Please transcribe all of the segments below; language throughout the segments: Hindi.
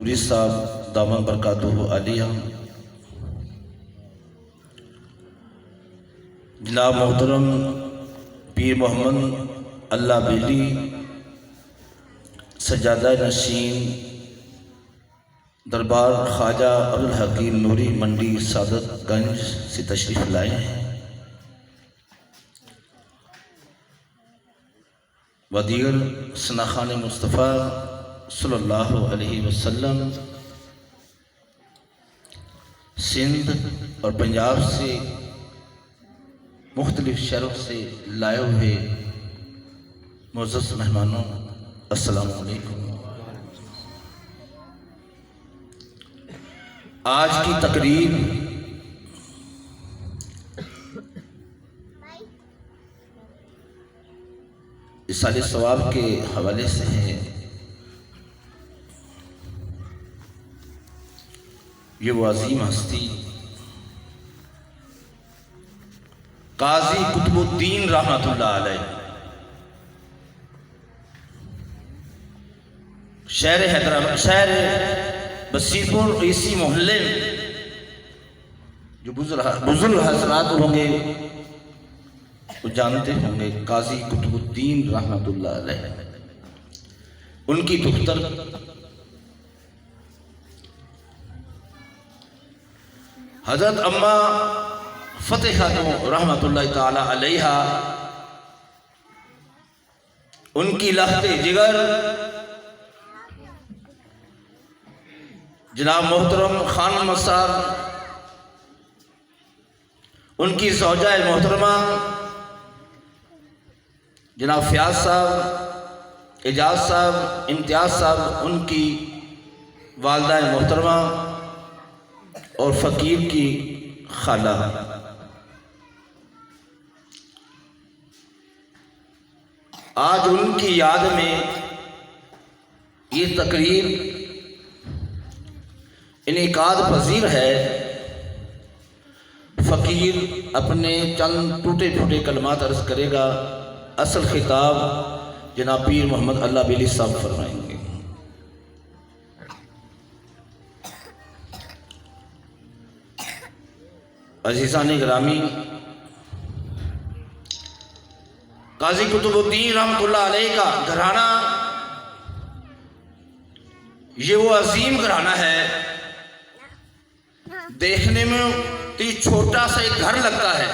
नूरी साहब दामन बरकातुहू आलिया, जनाब मोहतरम पीर मोहम्मद अल्लाह बेली सजादा नशीन दरबार ख्वाजा अब्दुल हकीम नूरी मंडी सादतगंज से तशरीफ़ लाए हैं। वदीर सनाखान मुस्तफ़ा सल्लल्लाहु अलैहि वसल्लम सिंध और पंजाब से मुख्तलिफ शहरों से लाए हुए मुअज़्ज़ज़ मेहमानों, अस्सलामु अलैकुम। आज की तकरीर इसाले सवाब के हवाले से है। ये वो अजीम हस्ती काजी कुतुबुद्दीन रहमतुल्लाह अलैह शहर हैदराबाद, शहर बसीरपुर इसी मोहल्ले में जो बुजुर्ग हजरात होंगे वो जानते होंगे, काजी कुतुबुद्दीन रहमतुल्लाह अलैह, उनकी पुत्र हजरत अम्मा फतेह खातून रहमतुल्लाह ताला अलैहा, उनकी लहते जिगर जनाब मोहतरम खान मसार, उनकी ज़ौजा मोहतरमा जनाब फ़याज़ साहब, एजाज साहब, इम्तियाज़ साहब, उनकी वालदा मोहतरमा और फ़कीर की खाला। आज उनकी याद में ये तकरीर इनेकाद पजीर है। फ़कीर अपने चंद टूटे फूटे कलमात अर्ज़ करेगा। असल खिताब जनाब पीर मोहम्मद अल्लाह बेली साहब फरमाएंगे। अज़ीज़ान गिरामी, काजी कुतुबुद्दीन रहमतुल्लाह अलैह का घराना ये वो अजीम घराना है। देखने में तो ये छोटा सा एक घर लगता है,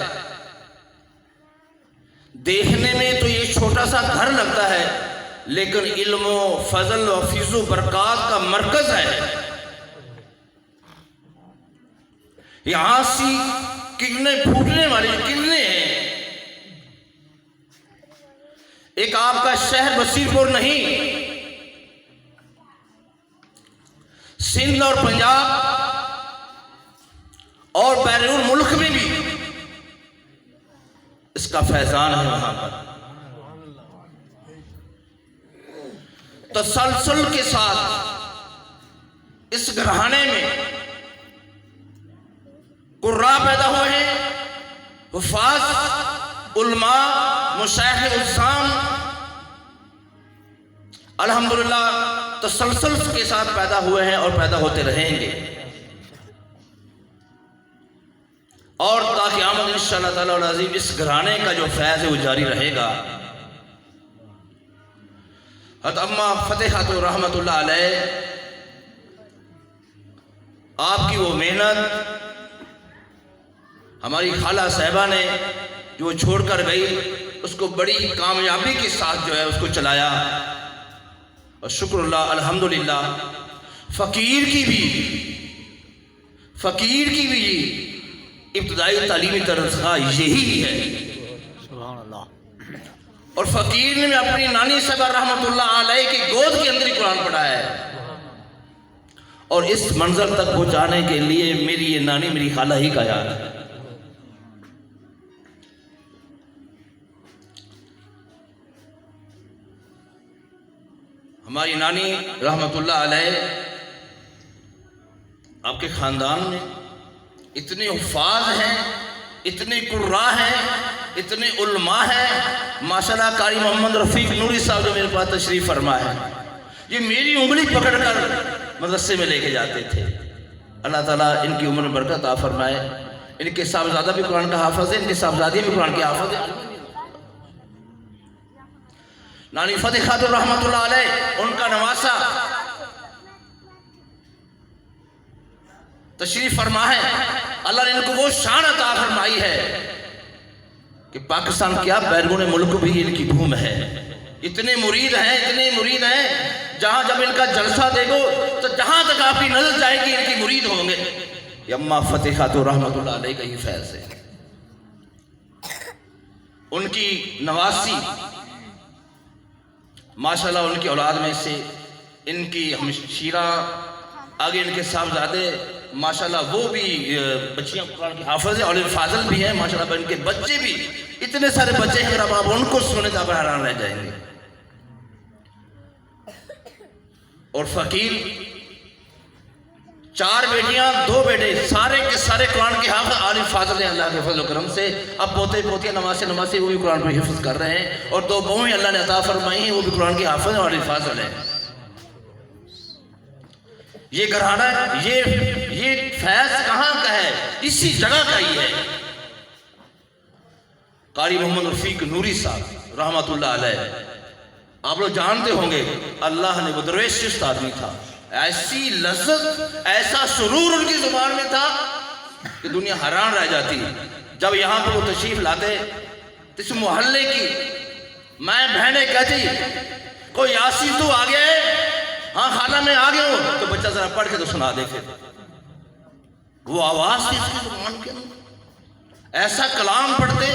देखने में तो ये छोटा सा घर लगता है, लेकिन इल्म फजल व फीज़ो बरक़ात का मरकज है। यहां से किरणें फूटने वाली किरणें हैं। एक आपका शहर बसीरपुर नहीं, सिंध और पंजाब और बैरून मुल्क में भी इसका फैजान है। वहां पर तसलसल के साथ इस घराने में कुर्रा पैदा हुए हैं, हुफ़ाज़, उलमा, मुशाइख़ उज़्ज़ाम, अल्हम्दुलिल्लाह तसलसल के साथ पैदा हुए हैं और पैदा होते रहेंगे। और ताकि आमद इंशाअल्लाह ताला अल अज़ीम इस घराने का जो फैज़ है वो जारी रहेगा। हज़रत अम्मा फतेह खातून रहमतुल्लाह अलैह, आपकी वो मेहनत हमारी खाला साहिबा ने जो छोड़कर गई, उसको बड़ी कामयाबी के साथ जो है उसको चलाया। और शुक्रुल्लाह अल्हम्दुलिल्लाह फ़कीर की भी इब्तदाई तालीमी तरज़ा यही है। सुभान अल्लाह। और फ़कीर ने अपनी नानी साहिबा रहमतुल्लाह अलैह की गोद के अंदर ही कुरान पढ़ा है। और इस मंज़र तक पहुँचाने के लिए मेरी ये नानी, मेरी खाला ही का याद है। हमारी नानी रहमतुल्लाह अलैह, आपके ख़ानदान में इतने हुफ़ाज़ हैं, इतने कुर्रा हैं, इतने उलमा हैं। माशाल्लाह कारी मोहम्मद रफ़ीक नूरी साहब जो मेरे पास तशरीफ़ फरमा है, ये मेरी उंगली पकड़कर मदरसे में लेके जाते थे। अल्लाह ताला इनकी उम्र में बरकत अता फरमाए। इनके साहबजादा भी कुरान का हाफिज है, इनके साहबजादी भी कुरान के हाफिज है। नानी फतेह खातून रहमतुल्लाह अलैह उनका नवासा तशरीफ फरमा है। अल्लाह ने इनको वो शान अता फरमाई है कि पाकिस्तान क्या बैरून मुल्क भी इनकी भूमि है। इतने मुरीद हैं, जहां जब इनका जलसा देखो तो जहां तक आपकी नजर जाएगी इनकी मुरीद होंगे। अम्मा फतेह खातून रहमतुल्लाह अलैह का ही फैज़ है। उनकी नवासी माशाल्लाह, उनकी औलाद में से इनकी हमशीरा, आगे इनके साहबजादे माशाल्लाह वो भी बच्चियां कुरान की हाफिज़ हैं और फाज़िल भी हैं माशाल्लाह। इनके बच्चे भी इतने सारे बच्चे हैं, अगर आप उनको सुने तो आप हैरान रह जाएंगे। और फकीर 4 बेटियां 2 बेटे, सारे के सारे कुरान के हाफिज़ आलिम फाज़िल हैं अल्लाह के फज़ल व करम से। अब पोते पोतियां नवासे वो भी कुरान को हिफ्ज़ कर रहे हैं और 2 बहुएं अल्लाह ने अता फरमाई हैं, वो भी कुरान के हाफिज़ और आलिम फाज़िल हैं। ये घराना, ये फैज़ कहाँ का है? इसी जगह का ही है। कारी मोहम्मद रफीक नूरी साहब रहमतुल्लाह अलैह, आप लोग जानते होंगे, अल्लाह ने वो दरवेश आदमी था। ऐसी लज़्ज़त, ऐसा सुरूर उनकी जुबान में था कि दुनिया हैरान रह जाती। जब यहाँ पर वो तशरीफ लाते तो इस मोहल्ले की मैं बहनें कहती कोई यासीन तू आ गया है? हाँ खाला मैं आ गया हूँ। तो बच्चा जरा पढ़ के तो सुना दे। फिर वो आवाज थी इसकी जुबान के अंदर, ऐसा कलाम पढ़ते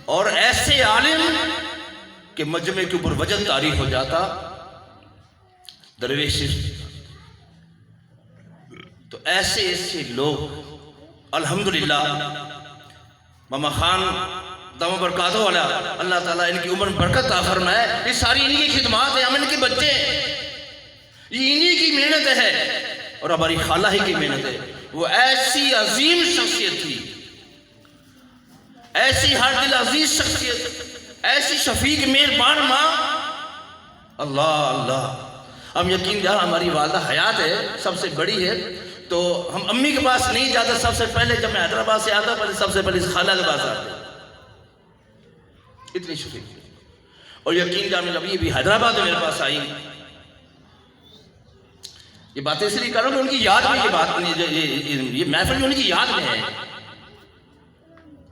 और ऐसे आलिम के मजमे के ऊपर वजन तारी हो जाता। दरवेश तो ऐसे लोग अल्हम्दुलिल्लाह, मामा खान दम बरकातों वाला, अल्लाह ताला इनकी उम्र में बरकत अता फरमाए। ये सारी इन्हीं की खिदमत है, हम इनके बच्चे, ये इन्हीं की मेहनत है और हमारी खाला ही की मेहनत है। वो ऐसी अजीम शख्सियत थी, ऐसी हर दिल अजीज शख्सियत, ऐसी शफीक मेहरबान माँ। अल्लाह अल्लाह, हम यकीन जहाँ हमारी वालदा हयात है, सबसे बड़ी है, तो हम अम्मी के पास नहीं जाते। सबसे पहले जब मैं हैदराबाद से आता, पहले सबसे पहले खाला के पास आते। इतनी शफीक। और यकीन जान जब ये भी हैदराबाद में मेरे पास आई, ये बातें इसलिए करो कि उनकी याद में ये बात, ये महफिल उनकी याद में है।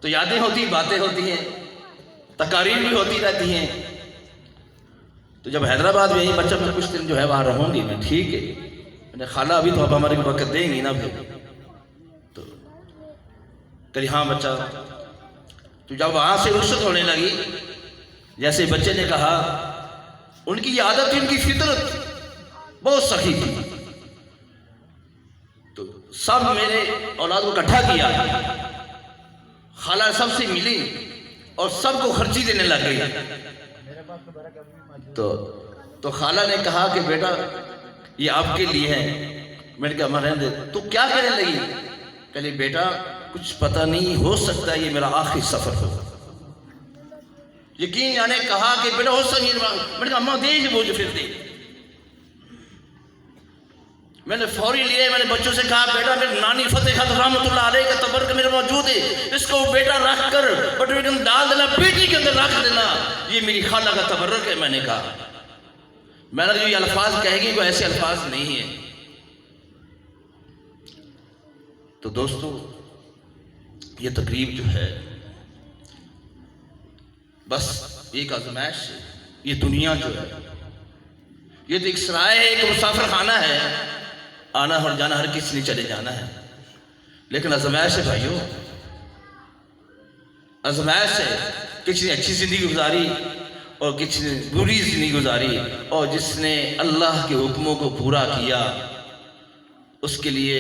तो यादें होती, बातें होती हैं, तकारीर भी होती रहती हैं। तो जब हैदराबाद में यही बच्चा कुछ दिन जो है वहाँ रहूँगी मैं, ठीक है, मैंने खाला अभी तो अब हमारी वक्त देंगी ना। फिर तो कही हाँ बच्चा। तो जब वहाँ से रुखसत होने लगी, जैसे बच्चे ने कहा, उनकी आदत थी, उनकी फितरत बहुत सखी थी। तो सब मेरे औलाद को इकट्ठा किया, खाला सबसे मिली और सबको खर्ची देने लग गई। तो खाला ने कहा कि बेटा ये आपके लिए है। मैंने कहा रहने दे। तो क्या कहने लगी? कहली बेटा कुछ पता नहीं, हो सकता है ये मेरा आखिरी सफर हो। यकीन यानी कहा कि बेटा हो सकता है। मैंने कहा अम्मा दे बोझ फिर दे। मैंने फौरी लिए, मैंने बच्चों से कहा बेटा मेरी नानी फतेह खातून रहमतुल्लाह अलैह का तबर्क मेरे मौजूद है, इसको बेटा रख कर बटवे के अंदर डाल देना, पेटी के अंदर रख देना, ये मेरी खाला का तबर्रक है। मैंने कहा, मैंने जो ये अल्फाज कहेंगे वो ऐसे अल्फाज नहीं है। तो दोस्तों ये तकरीब जो है बस एक आजमाइश है। ये दुनिया जो है ये तो एक सराय है, एक मुसाफिर खाना है, आना और जाना हर किसी ने चले जाना है। लेकिन आजमाइश है भाइयों, आजमाइश है। किसी ने अच्छी जिंदगी गुजारी और किसी ने बुरी जिंदगी गुजारी, और जिसने अल्लाह के हुक्मों को पूरा किया उसके लिए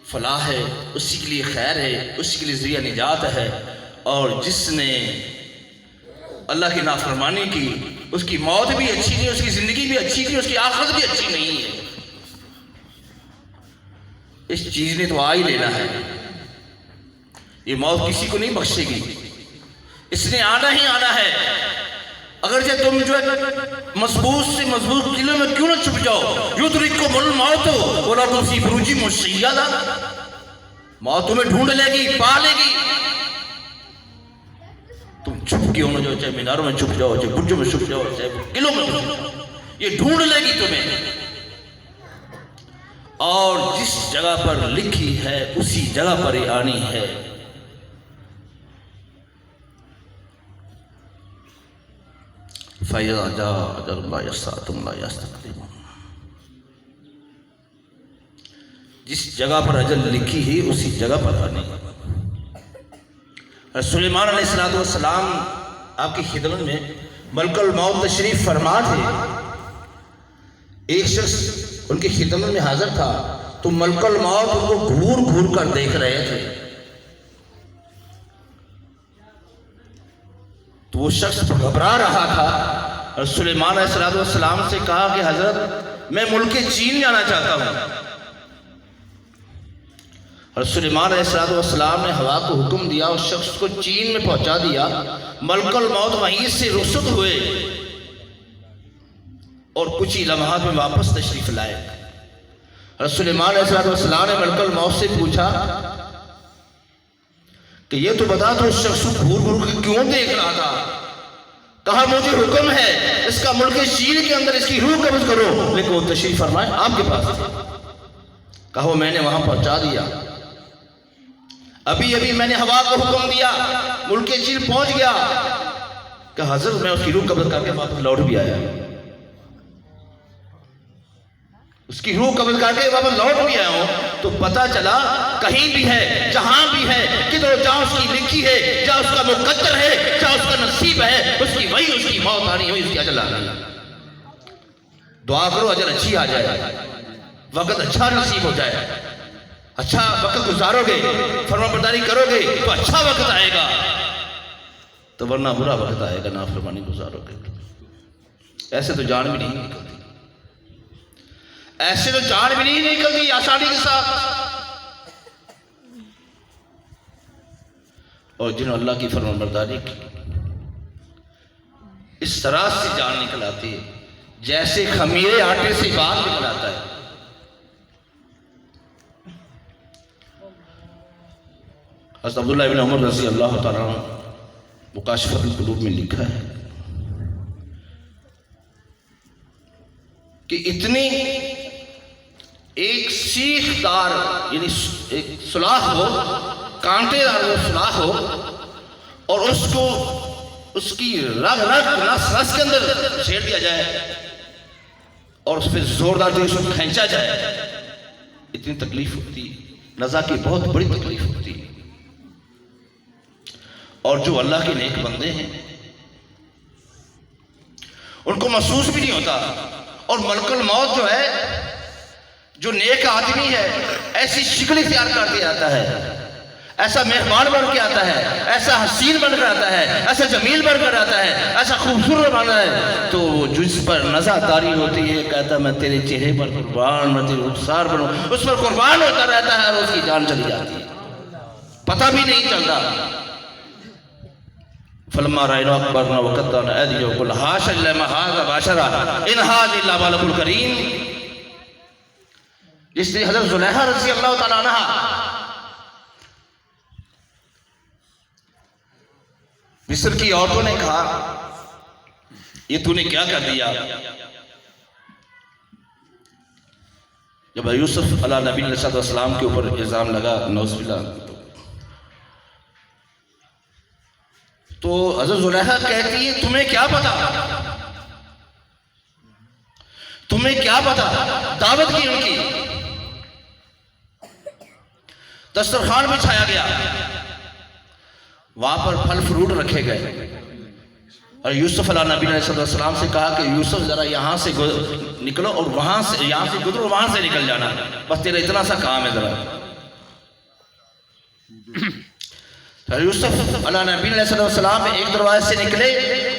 फलाह है, उसी के लिए खैर है, उसी के लिए ज़रिया निजात है। और जिसने अल्लाह की नाफरमानी की उसकी मौत भी अच्छी नहीं, उसकी ज़िंदगी भी अच्छी नहीं, उसकी आखिरत भी अच्छी नहीं है। इस चीज़ ने तो आ ही लेना है। ये मौत किसी को नहीं बख्शेगी, इसने आना ही आना है। अगर जे तुम जो है मजबूत से मजबूत किले में क्यों ना छुप जाओ, युद्रिको मुल मौत बोला तुमसी बुरुजी मुसय्यदा, मौत तुम्हें ढूंढ लेगी, पा लेगी। तुम छुप क्यों ना जाओ, चाहे मीनारों में छुप जाओ, चाहे बुर्जों में छुप जाओ, चाहे किलों में छुप जाओ, ये ढूंढ लेगी तुम्हें। और जिस जगह पर लिखी है उसी जगह पर ही आनी है। फैज़ा जा अजल्ला यस्तातुम ला यस्तक़दिम, जिस जगह पर अजल लिखी है उसी जगह पर आनी है। सुलेमान अलैहिस्सलाम आपकी खिदमत में मलकुल मौत तशरीफ फरमा थे। एक शख्स उनकी खिदमत में हाजिर था तो मलकुल मौत उनको घूर घूर कर देख रहे थे। तो वो शख्स घबरा रहा था और सुलेमान अलैहिस्सलाम से कहा कि हजरत मैं मुल्क चीन जाना चाहता हूँ। और सुलेमान अलैहिस्सलाम ने हवा को हुक्म दिया, उस शख्स को चीन में पहुंचा दिया। मलकुल मौत वहीं से रुखसत हुए और कुछ ही लम्हात में वापस तशरीफ लाए। और सुलेमान अलैहिस्सलाम ने मलकुल मौत से पूछा कि ये तो बता, तो उस शख्स को घूर घूर के क्यों देख रहा था? कहा मुझे हुक्म है इसका मुल्क चीन के अंदर इसकी रूह कब्ज करो, लेकिन वो तशरीफ फरमाए आपके पास। कहा मैंने वहां पहुंचा दिया, अभी अभी मैंने हवा को हुक्म दिया, मुल्क चीन पहुंच गया। कहा हजरत मैं उसकी रूह कब्ज करके वापस लौट भी आया, उसकी रूह कब्ज करके वापस लौट भी आया हूं। तो पता चला कहीं भी है, जहां भी है, किधर जहां उसकी लिखी है, जहां उसका मुकद्दर है, जहां उसका नसीब है, उसकी वही उसकी मौत आनी हुई, उसकी अजल आनी। दुआ करो अजल अच्छी आ जाए, वक्त अच्छा नसीब हो जाए, अच्छा वक्त गुजारोगे, फरमाबरदारी करोगे तो अच्छा वक्त आएगा, तो वरना बुरा वक्त आएगा, नाफरमानी गुजारोगे। ऐसे तो जान भी नहीं निकलती, ऐसे तो जान भी नहीं निकलती आसानी के साथ। और जिन्होंने अल्लाह की फरमाबरदारी की इस तरह से जान निकल आती है जैसे खमीरे आटे से बाल निकल आता है। हज़रत अब्दुल्लाह इब्न उमर रज़ी अल्लाह तआला अन्हु मुकाशिफ़तुल क़ुलूब में लिखा है कि इतनी एक सीखदार यानी एक सुलाह हो, कांटेदार वो सुलाह हो, और उसको उसकी रग रग नस नस के अंदर छेड़ दिया जाए और उस पर जोरदार से उसको खींचा जाए, इतनी तकलीफ होती, नज़ा की बहुत बड़ी तकलीफ होती। और जो अल्लाह के नेक बंदे हैं उनको महसूस भी नहीं होता। और मलकुल मौत जो है, जो नेक आदमी है, ऐसी शिकल तैयार कर दिया जाता है, ऐसा मेहमान बन के आता है, ऐसा हसीन बनकर आता है, ऐसा जमील बनकर आता है, ऐसा खूबसूरत बना है, तो जिस पर नज़ादारी होती है कहता मैं तेरे चेहरे पर कुर्बान, मैं तेरे रुखसार बनूं, उस पर कुर्बान होता रहता है और उसकी जान चली जाती है, पता भी नहीं चलता। फलमा रायना अकबर न वक़त्तना अदियो कुल हाशा लिल्लाहि हाज़ा बाशरा इन हाज़ इल्ला मलकुल करीम। इसलिए हज़रत ज़ुलैखा रज़ी अल्लाह तआला अन्हा मिस्र की औरतों ने कहा ये तूने क्या कर दिया? जब यूसुफ अला नबी अलैहिस्सलाम के ऊपर इल्जाम लगा नौज़ुबिल्लाह, तो हज़रत ज़ुलैखा कहती है तुम्हें क्या पता, तुम्हें क्या पता? दावत की उनकी, दस्तरखान बिछाया गया, वहां पर फल फ्रूट रखे गए और यूसुफ अला नबी अलैहिस्सलाम से कहा कि यूसुफ जरा यहाँ से निकलो और वहां से, यहाँ से गुजरो, वहां से निकल जाना, बस तेरा इतना सा काम है जरा। यूसुफ अला नबी अलैहिस्सलाम एक दरवाजे से निकले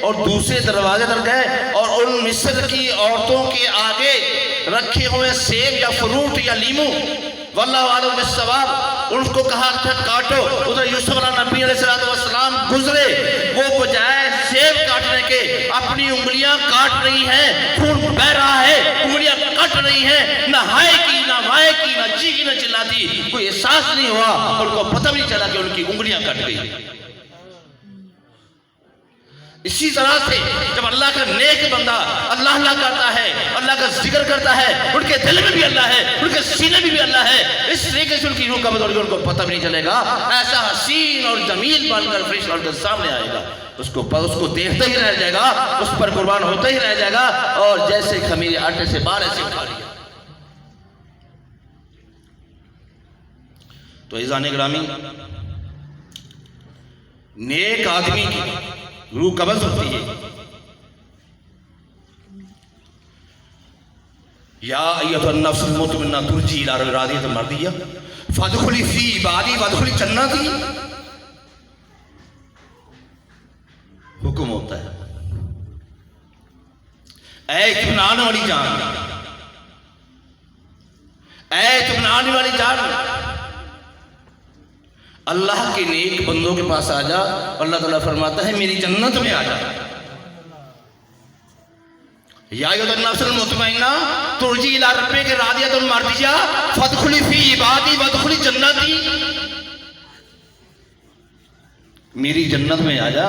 और दूसरे दरवाजे तक गए और उन मिस्र की औरतों के आगे रखे हुए सेब या फ्रूट या लीमू वल्लाहु आलम बिस्सवाब। उनको कहा था काटो, उधर यूसुफ नबी अलैहिस्सलाम गुजरे, वो बजाय सेब काटने के अपनी उंगलियां काट रही हैं, खून बह रहा है, उंगलियां कट रही हैं, ना हाय की ना वाय की ना चीखी ना चिल्लाती, कोई एहसास नहीं हुआ, उनको पता भी नहीं चला कि उनकी उंगलियां कट गई। इसी तरह से जब अल्लाह का नेक बंदा अल्लाह अल्लाह करता है, अल्लाह का जिक्र करता है, उनके दिल में भी अल्लाह है, उनके सीने में भी अल्लाह है, इस तरीके से उनकी रूह कब्ज़ होगी, उनको पता भी नहीं चलेगा। ऐसा हसीन और जमील बनकर फरिश्ता उनके सामने आएगा, उसको देखते ही रह जाएगा, उस पर कुर्बान होते ही रह जाएगा, और जैसे खमीर आटे से बार ऐसे उठा लिया। तो इज़ान ग्रामी, नेक आदमी की रूह कब्ज़ होती है। या अय्युहन नफ्सुल मुतमइन्ना तुरजी इला रादियतिन मर्दिय्या फदखुली फी इबादी वदखुली जन्नती। हुक्म होता है, ऐ इत्मीनान वाली जान, ऐ इत्मीनान वाली जान, अल्लाह के नेक बंदों के पास आ जा। अल्लाह ताला फरमाता है मेरी जन्नत में आ जा। या अय्युहन नफ्सुल मुतमइन्ना तुरजी इला रब्बिका रादियतुन मर्दिय्या फदखुली फी इबादी वदखुली जन्नती। मेरी जन्नत में आ जा,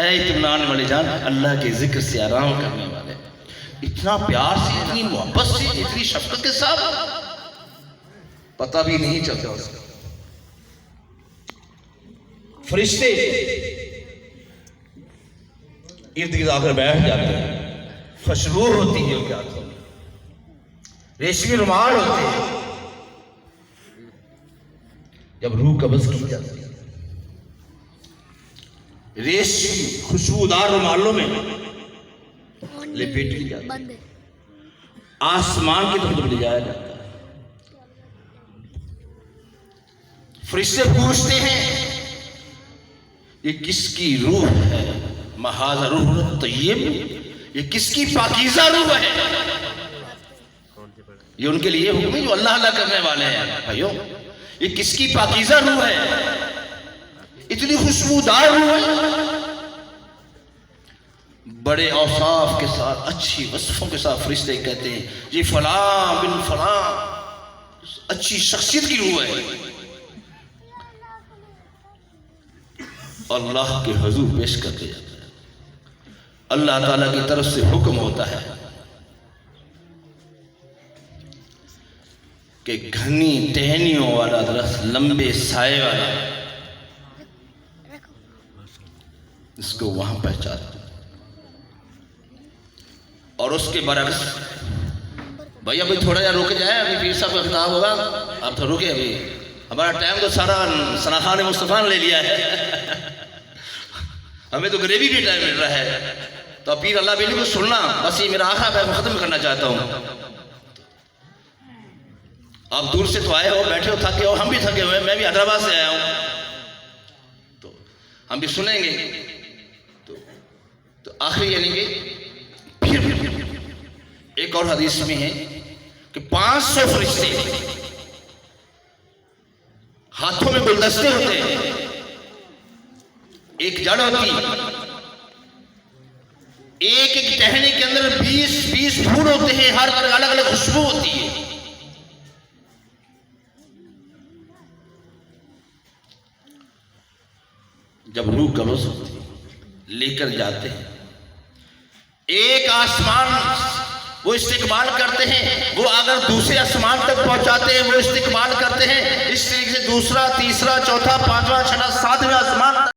ऐ इत्मीनान वाली जान, अल्लाह के जिक्र से आराम करने वाले। इतना प्यार से, इतनी मोहब्बत से, इतनी शफकत के साथ, पता भी नहीं चलता उसका। फरिश्ते इर्द गिर्द आकर बैठ जाते हैं, खुशबू होती है उनके हाथों में, रेशमी रुमाल होते हैं। जब रूह कब्ज़ की जाती है, रेशमी खुशबूदार रुमालों में लपेट ली जाती है, आसमान की तरफ ले जाया जाता है। फरिश्ते पूछते हैं ये किसकी रूह है? महाज़ा रूह तय्यब, ये किसकी पाकीज़ा रूह है? ये उनके लिए हुक्म है जो अल्लाह अल्लाह करने वाले हैं। भाइयों, ये किसकी पाकीज़ा रूह है? इतनी खुशबूदार रूह है, बड़े औसाफ के साथ, अच्छी वस्फों के साथ फरिश्ते कहते हैं ये फलां बिन फलां अच्छी शख्सियत की रूह है। अल्लाह के हुजूर पेश करके जाता है। अल्लाह ताला की तरफ से हुक्म होता है कि घनी टहनियों वाला दरख्त, लंबे साए वाला, इसको वहां पहचान। और उसके बरक्स, भाई अभी थोड़ा या रुक जाए, अभी पीर साहब का खिताब होगा, आप तो रुके, अभी हमारा टाइम तो सारा सनाखान मुस्तफा ने ले लिया है। हमें तो ग्रेवी भी टाइम मिल रहा है, तो पीर अल्लाह बेली को सुनना, बस ये मेरा आखिरी मैं खत्म करना चाहता हूँ। आप दूर से तो आए हो, बैठे हो, थके हो, हम भी थके हुए, मैं भी हैदराबाद से आया हूँ, तो हम भी सुनेंगे। तो आखिरी यानी कि फिर एक और हदीस में है कि 500 फरिश्ते हाथों में गुलदस्ते होते हैं, एक जड़ होती है, एक एक टहनी के अंदर 20-20 फूल होते हैं, हर अलग अलग खुशबू होती है। जब रूह कब्ज़ होती है, लेकर जाते हैं, एक आसमान वो इस्तिकबाल करते हैं, वो अगर दूसरे आसमान तक पहुंचाते हैं वो इस्तिकबाल करते हैं, इस तरीके से दूसरा, तीसरा, चौथा, पांचवा,